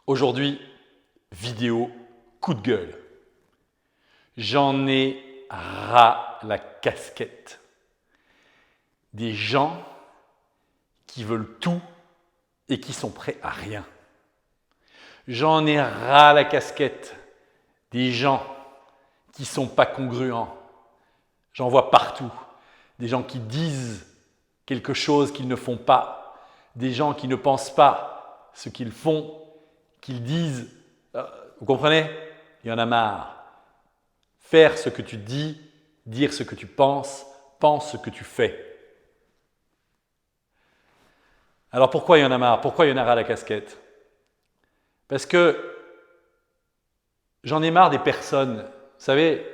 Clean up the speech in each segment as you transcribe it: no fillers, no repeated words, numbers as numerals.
Aujourd'hui, vidéo coup de gueule. J'en ai ras la casquette. Des gens qui veulent tout et qui sont prêts à rien. J'en ai ras la casquette des gens qui ne sont pas congruents. J'en vois partout. Des gens qui disent quelque chose qu'ils ne font pas. Des gens qui ne pensent pas ce qu'ils font, qu'ils disent. Vous comprenez? Il y en a marre. Faire ce que tu dis, dire ce que tu penses, pense ce que tu fais. Alors pourquoi il y en a marre? Pourquoi il y en a ras la casquette? Parce que j'en ai marre des personnes, vous savez,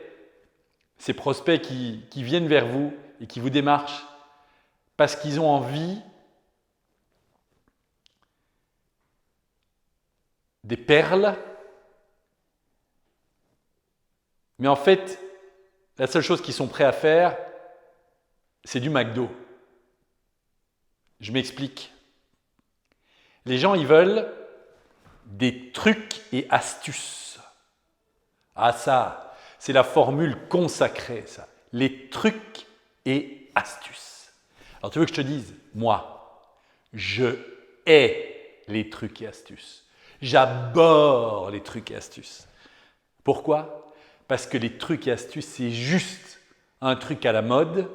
ces prospects qui viennent vers vous et qui vous démarchent parce qu'ils ont envie des perles, mais en fait, la seule chose qu'ils sont prêts à faire, c'est du McDo. Je m'explique. Les gens, ils veulent des trucs et astuces. Ah ça, c'est la formule consacrée, ça. Les trucs et astuces. Alors tu veux que je te dise, moi, je hais les trucs et astuces. J'abhorre les trucs et astuces. Pourquoi? Parce que les trucs et astuces, c'est juste un truc à la mode,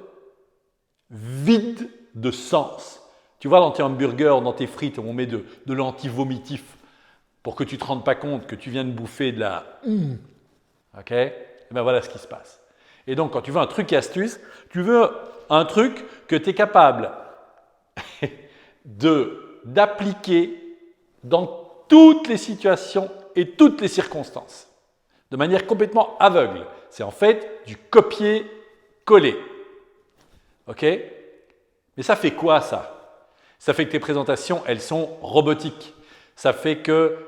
vide de sens. Tu vois, dans tes hamburgers, dans tes frites, on met de l'anti-vomitif pour que tu ne te rendes pas compte que tu viens de bouffer de la ok? Et bien voilà ce qui se passe. Et donc, quand tu veux un truc et astuce, tu veux un truc que tu es capable d'appliquer dans toutes les situations et toutes les circonstances, de manière complètement aveugle. C'est en fait du copier-coller. Ok? Mais ça fait quoi ça? Ça fait que tes présentations, elles sont robotiques. Ça fait que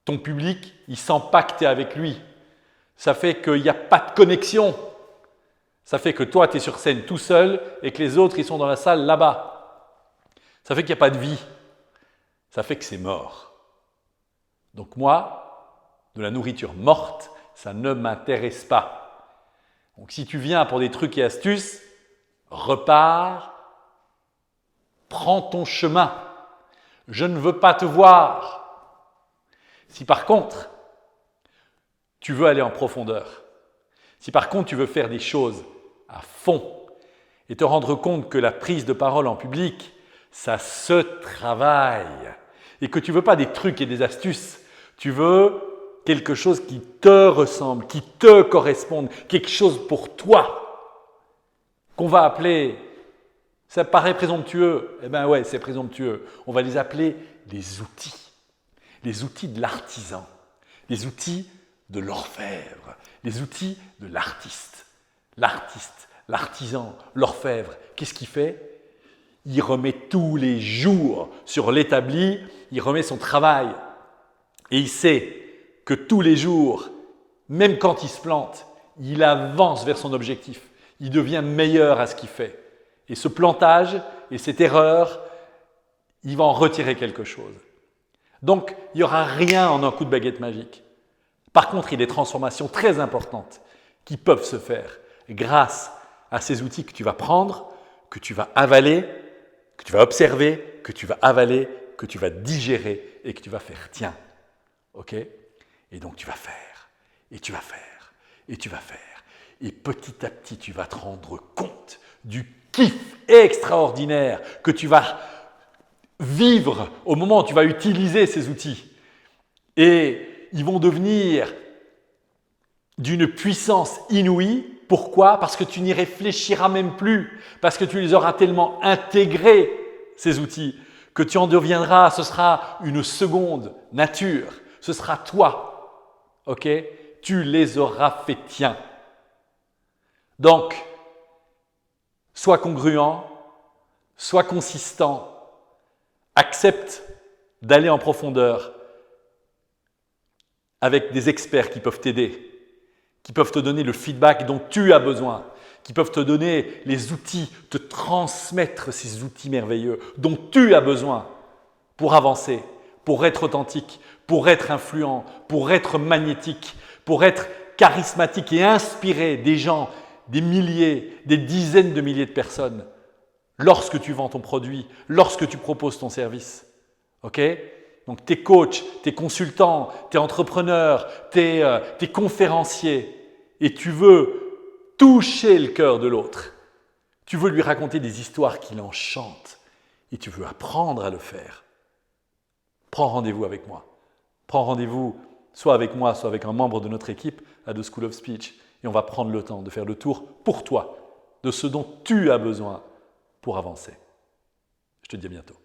ton public, il sent pas que tu es avec lui. Ça fait qu'il n'y a pas de connexion. Ça fait que toi, tu es sur scène tout seul et que les autres, ils sont dans la salle là-bas. Ça fait qu'il n'y a pas de vie. Ça fait que c'est mort. Donc moi, de la nourriture morte, ça ne m'intéresse pas. Donc si tu viens pour des trucs et astuces, repars, prends ton chemin. Je ne veux pas te voir. Si par contre, tu veux aller en profondeur, si par contre tu veux faire des choses à fond et te rendre compte que la prise de parole en public, ça se travaille et que tu ne veux pas des trucs et des astuces, tu veux quelque chose qui te ressemble, qui te corresponde, quelque chose pour toi, qu'on va appeler, ça paraît présomptueux, eh bien ouais, c'est présomptueux, on va les appeler les outils de l'artisan, les outils de l'orfèvre, les outils de l'artiste. L'artiste, l'artisan, l'orfèvre, qu'est-ce qu'il fait? Il remet tous les jours sur l'établi, il remet son travail. Et il sait que tous les jours, même quand il se plante, il avance vers son objectif. Il devient meilleur à ce qu'il fait. Et ce plantage et cette erreur, il va en retirer quelque chose. Donc, il n'y aura rien en un coup de baguette magique. Par contre, il y a des transformations très importantes qui peuvent se faire grâce à ces outils que tu vas prendre, que tu vas avaler, que tu vas observer, que tu vas avaler, que tu vas digérer et que tu vas faire tiens. Ok? Et donc tu vas faire, et tu vas faire, et tu vas faire. Et petit à petit, tu vas te rendre compte du kiff extraordinaire que tu vas vivre au moment où tu vas utiliser ces outils. Et ils vont devenir d'une puissance inouïe. Pourquoi? Parce que tu n'y réfléchiras même plus, parce que tu les auras tellement intégrés, ces outils, que tu en deviendras, ce sera une seconde nature, ce sera toi. Ok? Tu les auras fait tiens. Donc, sois congruent, sois consistant, accepte d'aller en profondeur avec des experts qui peuvent t'aider, qui peuvent te donner le feedback dont tu as besoin, qui peuvent te donner les outils, te transmettre ces outils merveilleux dont tu as besoin pour avancer, pour être authentique, pour être influent, pour être magnétique, pour être charismatique et inspirer des gens, des milliers, des dizaines de milliers de personnes lorsque tu vends ton produit, lorsque tu proposes ton service. Ok ? Donc, tu es coach, tu es consultant, tu es entrepreneur, tu es conférencier et tu veux toucher le cœur de l'autre. Tu veux lui raconter des histoires qui l'enchantent et tu veux apprendre à le faire. Prends rendez-vous avec moi. Prends rendez-vous soit avec moi, soit avec un membre de notre équipe à The School of Speech et on va prendre le temps de faire le tour pour toi de ce dont tu as besoin pour avancer. Je te dis à bientôt.